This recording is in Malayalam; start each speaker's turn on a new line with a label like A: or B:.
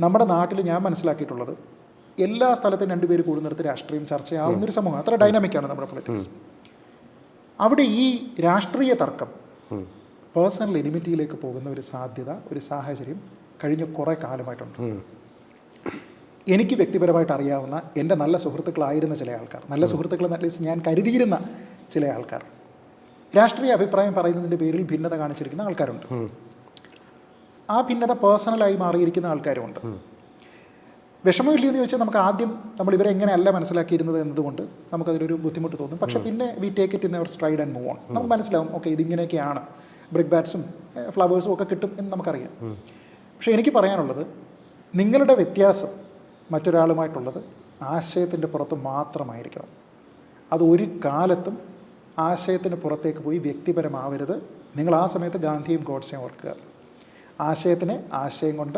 A: നമ്മുടെ നാട്ടിൽ ഞാൻ മനസ്സിലാക്കിയിട്ടുള്ളത് എല്ലാ സ്ഥലത്തും രണ്ടുപേര് കൂടുന്നിടത്ത് രാഷ്ട്രീയം ചർച്ചയാവുന്നൊരു സമൂഹം. അത്ര ഡൈനാമിക്കാണ് നമ്മുടെ പൊളിറ്റിക്സ്. അവിടെ ഈ രാഷ്ട്രീയ തർക്കം പേഴ്സണൽ എനിമിറ്റിയിലേക്ക് പോകുന്ന ഒരു സാധ്യത, ഒരു സാഹചര്യം കഴിഞ്ഞ കുറേ കാലമായിട്ടുണ്ട്. എനിക്ക് വ്യക്തിപരമായിട്ട് അറിയാവുന്ന എൻ്റെ നല്ല സുഹൃത്തുക്കളായിരുന്ന ചില ആൾക്കാർ, നല്ല സുഹൃത്തുക്കൾ അറ്റ്ലീസ്റ്റ് ഞാൻ കരുതിയിരുന്ന ചില ആൾക്കാർ, രാഷ്ട്രീയ അഭിപ്രായം പറയുന്നതിൻ്റെ പേരിൽ ഭിന്നത കാണിച്ചിരിക്കുന്ന ആൾക്കാരുണ്ട്. ആ ഭിന്നത പേഴ്സണലായി മാറിയിരിക്കുന്ന ആൾക്കാരുമുണ്ട്. വിഷമമില്ലെന്ന് ചോദിച്ചാൽ നമുക്ക് ആദ്യം നമ്മൾ ഇവരെ എങ്ങനെയല്ല മനസ്സിലാക്കിയിരുന്നത് എന്നതുകൊണ്ട് നമുക്കതിലൊരു ബുദ്ധിമുട്ട് തോന്നും. പക്ഷേ പിന്നെ we take it in our stride and move on. നമുക്ക് മനസ്സിലാവും, ഓക്കെ ഇതിങ്ങനെയൊക്കെയാണ്, ബ്രിക്ക് ബാറ്റ്സും ഫ്ലവേഴ്സും ഒക്കെ കിട്ടും എന്ന് നമുക്കറിയാം. പക്ഷേ എനിക്ക് പറയാനുള്ളത്, നിങ്ങളുടെ വ്യത്യാസം മറ്റൊരാളുമായിട്ടുള്ളത് ആശയത്തിൻ്റെ പുറത്ത് മാത്രമായിരിക്കണം. അത് ഒരു കാലത്തും ആശയത്തിന് പുറത്തേക്ക് പോയി വ്യക്തിപരമാവരുത്. നിങ്ങൾ ആ സമയത്ത് ഗാന്ധിയും ഗോഡ്സെയും ഓർക്കുക. ആശയത്തിനെ ആശയം കൊണ്ട്